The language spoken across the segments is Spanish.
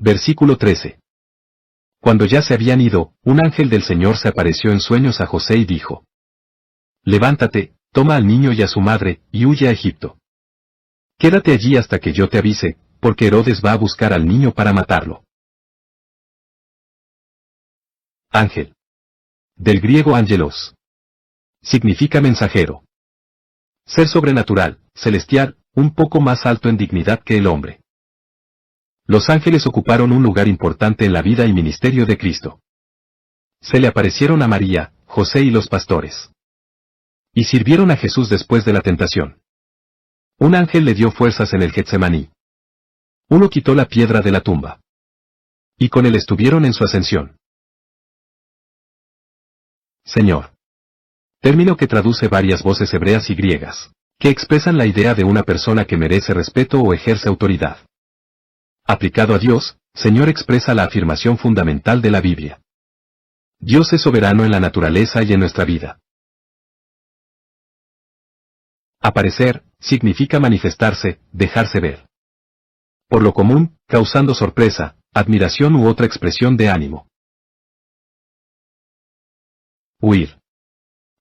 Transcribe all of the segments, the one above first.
Versículo 13. Cuando ya se habían ido, un ángel del Señor se apareció en sueños a José y dijo: Levántate, toma al niño y a su madre, y huye a Egipto. Quédate allí hasta que yo te avise, porque Herodes va a buscar al niño para matarlo. Ángel. Del griego ángelos. Significa mensajero. Ser sobrenatural, celestial, un poco más alto en dignidad que el hombre. Los ángeles ocuparon un lugar importante en la vida y ministerio de Cristo. Se le aparecieron a María, José y los pastores. Y sirvieron a Jesús después de la tentación. Un ángel le dio fuerzas en el Getsemaní. Uno quitó la piedra de la tumba. Y con él estuvieron en su ascensión. Señor. Término que traduce varias voces hebreas y griegas, que expresan la idea de una persona que merece respeto o ejerce autoridad. Aplicado a Dios, Señor expresa la afirmación fundamental de la Biblia. Dios es soberano en la naturaleza y en nuestra vida. Aparecer, significa manifestarse, dejarse ver. Por lo común, causando sorpresa, admiración u otra expresión de ánimo. Huir.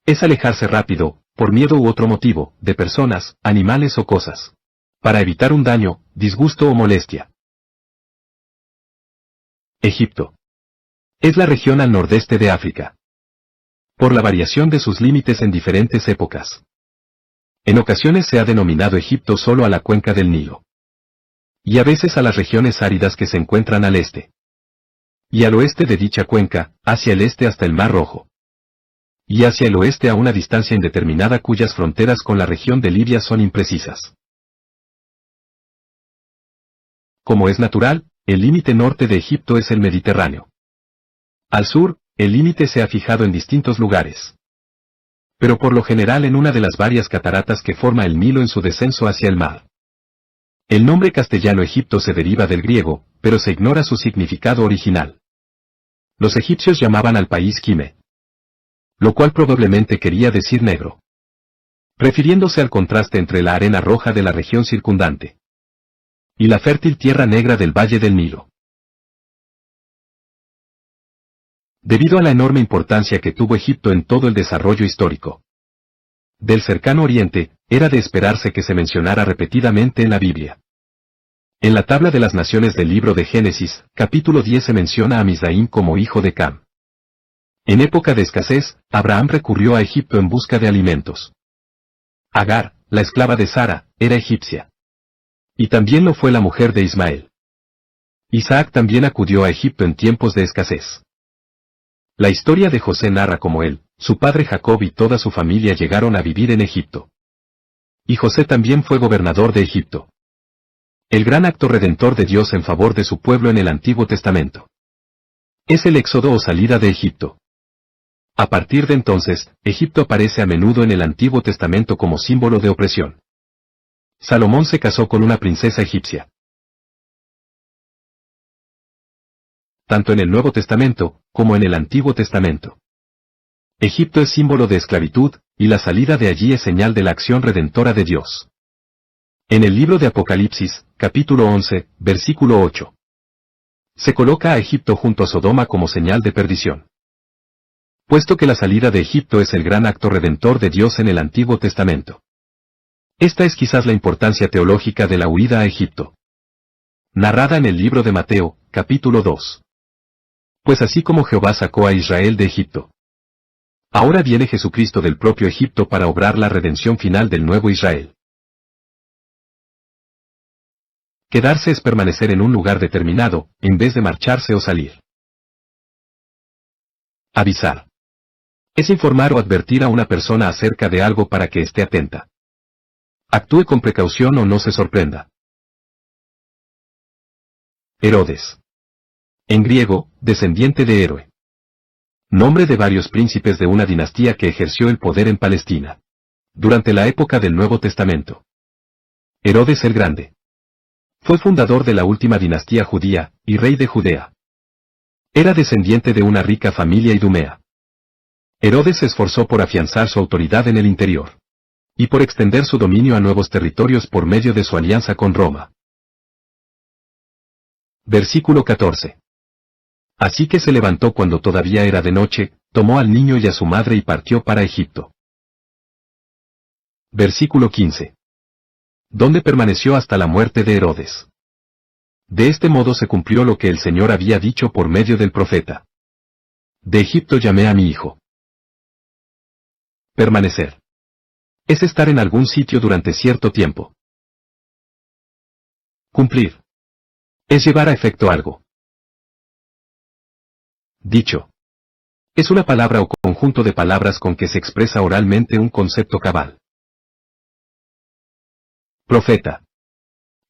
Es alejarse rápido, por miedo u otro motivo, de personas, animales o cosas. Para evitar un daño, disgusto o molestia. Egipto. Es la región al nordeste de África. Por la variación de sus límites en diferentes épocas. En ocasiones se ha denominado Egipto solo a la cuenca del Nilo. Y a veces a las regiones áridas que se encuentran al este. Y al oeste de dicha cuenca, hacia el este hasta el Mar Rojo. Y hacia el oeste a una distancia indeterminada cuyas fronteras con la región de Libia son imprecisas. Como es natural, el límite norte de Egipto es el Mediterráneo. Al sur, el límite se ha fijado en distintos lugares. Pero por lo general en una de las varias cataratas que forma el Nilo en su descenso hacia el mar. El nombre castellano Egipto se deriva del griego, pero se ignora su significado original. Los egipcios llamaban al país Quime, lo cual probablemente quería decir negro, refiriéndose al contraste entre la arena roja de la región circundante y la fértil tierra negra del valle del Nilo. Debido a la enorme importancia que tuvo Egipto en todo el desarrollo histórico del cercano oriente, era de esperarse que se mencionara repetidamente en la Biblia. En la tabla de las naciones del libro de Génesis, capítulo 10 se menciona a Misraim como hijo de Cam. En época de escasez, Abraham recurrió a Egipto en busca de alimentos. Agar, la esclava de Sara, era egipcia. Y también lo fue la mujer de Ismael. Isaac también acudió a Egipto en tiempos de escasez. La historia de José narra cómo él, su padre Jacob y toda su familia llegaron a vivir en Egipto. Y José también fue gobernador de Egipto. El gran acto redentor de Dios en favor de su pueblo en el Antiguo Testamento. Es el éxodo o salida de Egipto. A partir de entonces, Egipto aparece a menudo en el Antiguo Testamento como símbolo de opresión. Salomón se casó con una princesa egipcia. Tanto en el Nuevo Testamento, como en el Antiguo Testamento. Egipto es símbolo de esclavitud, y la salida de allí es señal de la acción redentora de Dios. En el libro de Apocalipsis, capítulo 11, versículo 8. Se coloca a Egipto junto a Sodoma como señal de perdición. Puesto que la salida de Egipto es el gran acto redentor de Dios en el Antiguo Testamento. Esta es quizás la importancia teológica de la huida a Egipto. Narrada en el libro de Mateo, capítulo 2. Pues así como Jehová sacó a Israel de Egipto. Ahora viene Jesucristo del propio Egipto para obrar la redención final del nuevo Israel. Quedarse es permanecer en un lugar determinado, en vez de marcharse o salir. Avisar. Es informar o advertir a una persona acerca de algo para que esté atenta. Actúe con precaución o no se sorprenda. Herodes. En griego, descendiente de héroe. Nombre de varios príncipes de una dinastía que ejerció el poder en Palestina. Durante la época del Nuevo Testamento. Herodes el Grande. Fue fundador de la última dinastía judía, y rey de Judea. Era descendiente de una rica familia idumea. Herodes se esforzó por afianzar su autoridad en el interior. Y por extender su dominio a nuevos territorios por medio de su alianza con Roma. Versículo 14. Así que se levantó cuando todavía era de noche, tomó al niño y a su madre y partió para Egipto. Versículo 15. Donde permaneció hasta la muerte de Herodes. De este modo se cumplió lo que el Señor había dicho por medio del profeta. De Egipto llamé a mi hijo. Permanecer. Es estar en algún sitio durante cierto tiempo. Cumplir. Es llevar a efecto algo. Dicho. Es una palabra o conjunto de palabras con que se expresa oralmente un concepto cabal. Profeta.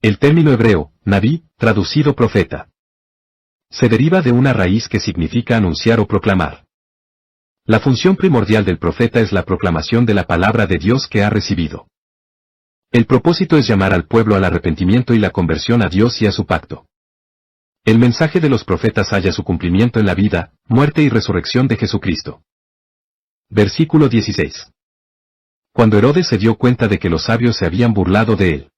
El término hebreo, naví, traducido profeta. Se deriva de una raíz que significa anunciar o proclamar. La función primordial del profeta es la proclamación de la palabra de Dios que ha recibido. El propósito es llamar al pueblo al arrepentimiento y la conversión a Dios y a su pacto. El mensaje de los profetas halla su cumplimiento en la vida, muerte y resurrección de Jesucristo. Versículo 16. Cuando Herodes se dio cuenta de que los sabios se habían burlado de él,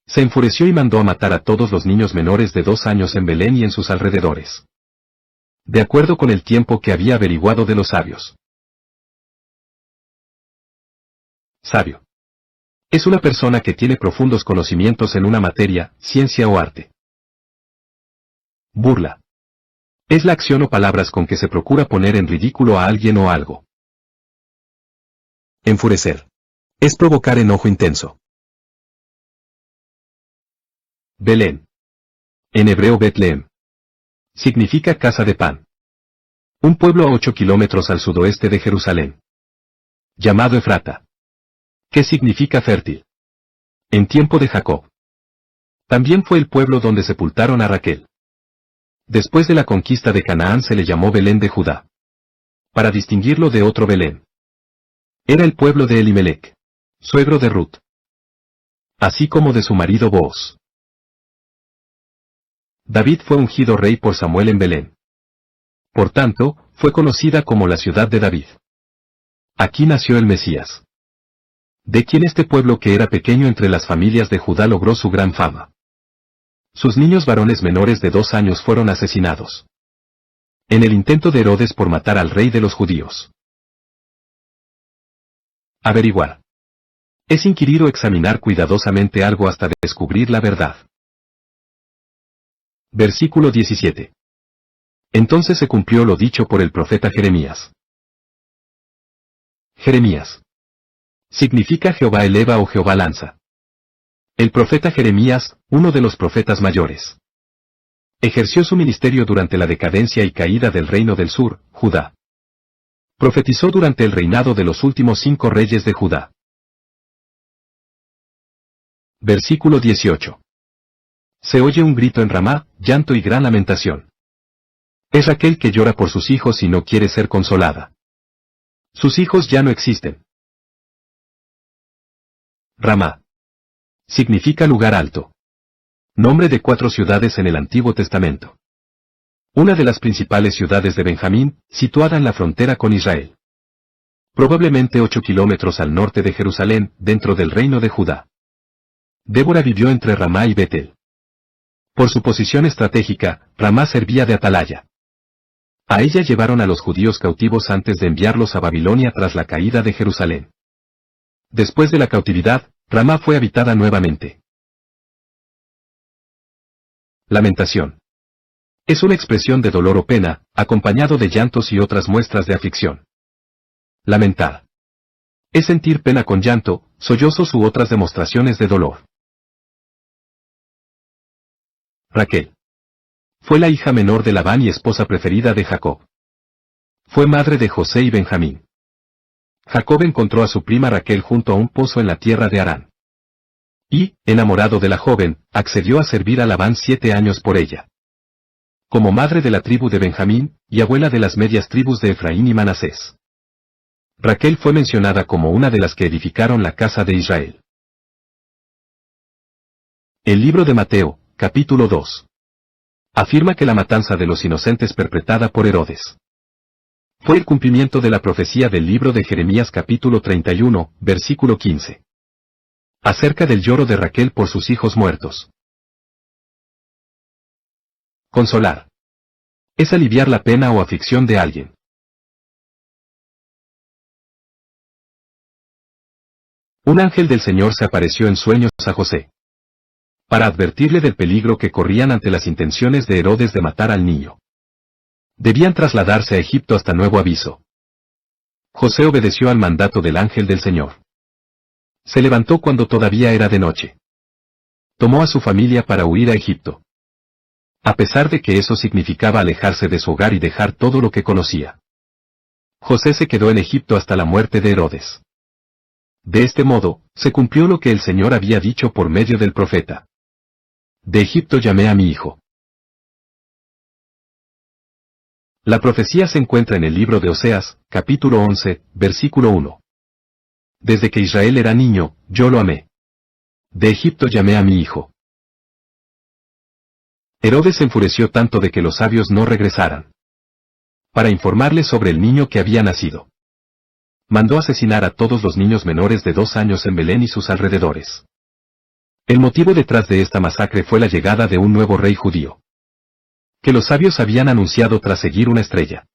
se enfureció y mandó a matar a todos los niños menores de 2 años en Belén y en sus alrededores. De acuerdo con el tiempo que había averiguado de los sabios. Sabio. Es una persona que tiene profundos conocimientos en una materia, ciencia o arte. Burla. Es la acción o palabras con que se procura poner en ridículo a alguien o algo. Enfurecer. Es provocar enojo intenso. Belén. En hebreo Betlehem. Significa casa de pan. Un pueblo a 8 kilómetros al sudoeste de Jerusalén. Llamado Efrata. ¿Qué significa fértil? En tiempo de Jacob. También fue el pueblo donde sepultaron a Raquel. Después de la conquista de Canaán se le llamó Belén de Judá. Para distinguirlo de otro Belén. Era el pueblo de Elimelec, suegro de Ruth. Así como de su marido Booz. David fue ungido rey por Samuel en Belén. Por tanto, fue conocida como la ciudad de David. Aquí nació el Mesías. De quien este pueblo que era pequeño entre las familias de Judá logró su gran fama. Sus niños varones menores de 2 años fueron asesinados. En el intento de Herodes por matar al rey de los judíos. Averiguar. Es inquirir o examinar cuidadosamente algo hasta descubrir la verdad. Versículo 17. Entonces se cumplió lo dicho por el profeta Jeremías. Jeremías. Significa Jehová eleva o Jehová lanza. El profeta Jeremías, uno de los profetas mayores. Ejerció su ministerio durante la decadencia y caída del reino del sur, Judá. Profetizó durante el reinado de los últimos 5 reyes de Judá. Versículo 18. Se oye un grito en Ramá, llanto y gran lamentación. Es Raquel que llora por sus hijos y no quiere ser consolada. Sus hijos ya no existen. Ramá. Significa lugar alto. Nombre de 4 ciudades en el Antiguo Testamento. Una de las principales ciudades de Benjamín, situada en la frontera con Israel. Probablemente 8 kilómetros al norte de Jerusalén, dentro del reino de Judá. Débora vivió entre Ramá y Betel. Por su posición estratégica, Ramá servía de atalaya. A ella llevaron a los judíos cautivos antes de enviarlos a Babilonia tras la caída de Jerusalén. Después de la cautividad, Ramá fue habitada nuevamente. Lamentación. Es una expresión de dolor o pena, acompañado de llantos y otras muestras de aflicción. Lamentar. Es sentir pena con llanto, sollozos u otras demostraciones de dolor. Raquel. Fue la hija menor de Labán y esposa preferida de Jacob. Fue madre de José y Benjamín. Jacob encontró a su prima Raquel junto a un pozo en la tierra de Harán. Y, enamorado de la joven, accedió a servir a Labán 7 años por ella. Como madre de la tribu de Benjamín, y abuela de las medias tribus de Efraín y Manasés. Raquel fue mencionada como una de las que edificaron la casa de Israel. El libro de Mateo, capítulo 2. Afirma que la matanza de los inocentes perpetrada por Herodes fue el cumplimiento de la profecía del libro de Jeremías capítulo 31, versículo 15. Acerca del lloro de Raquel por sus hijos muertos. Consolar. Es aliviar la pena o aflicción de alguien. Un ángel del Señor se apareció en sueños a José, para advertirle del peligro que corrían ante las intenciones de Herodes de matar al niño. Debían trasladarse a Egipto hasta nuevo aviso. José obedeció al mandato del ángel del Señor. Se levantó cuando todavía era de noche. Tomó a su familia para huir a Egipto. A pesar de que eso significaba alejarse de su hogar y dejar todo lo que conocía. José se quedó en Egipto hasta la muerte de Herodes. De este modo, se cumplió lo que el Señor había dicho por medio del profeta. De Egipto llamé a mi hijo. La profecía se encuentra en el libro de Oseas, capítulo 11, versículo 1. Desde que Israel era niño, yo lo amé. De Egipto llamé a mi hijo. Herodes se enfureció tanto de que los sabios no regresaran. Para informarles sobre el niño que había nacido. Mandó asesinar a todos los niños menores de 2 años en Belén y sus alrededores. El motivo detrás de esta masacre fue la llegada de un nuevo rey judío. Que los sabios habían anunciado tras seguir una estrella.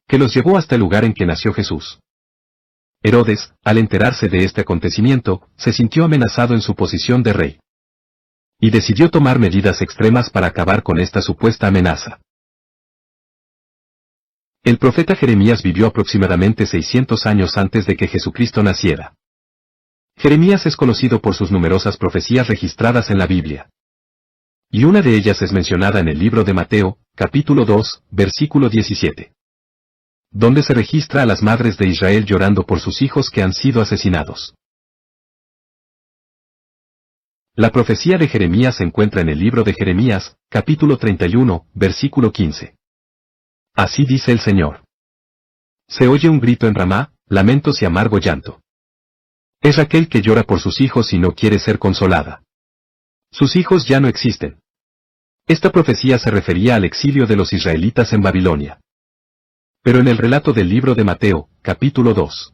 Que los llevó hasta el lugar en que nació Jesús. Herodes, al enterarse de este acontecimiento, se sintió amenazado en su posición de rey. Y decidió tomar medidas extremas para acabar con esta supuesta amenaza. El profeta Jeremías vivió aproximadamente 600 años antes de que Jesucristo naciera. Jeremías es conocido por sus numerosas profecías registradas en la Biblia. Y una de ellas es mencionada en el libro de Mateo, capítulo 2, versículo 17. Donde se registra a las madres de Israel llorando por sus hijos que han sido asesinados. La profecía de Jeremías se encuentra en el libro de Jeremías, capítulo 31, versículo 15. Así dice el Señor. Se oye un grito en Ramá, lamentos y amargo llanto. Es Raquel que llora por sus hijos y no quiere ser consolada. Sus hijos ya no existen. Esta profecía se refería al exilio de los israelitas en Babilonia. Pero en el relato del libro de Mateo, capítulo 2.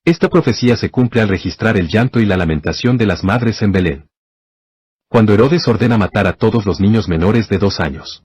Esta profecía se cumple al registrar el llanto y la lamentación de las madres en Belén. Cuando Herodes ordena matar a todos los niños menores de 2 años.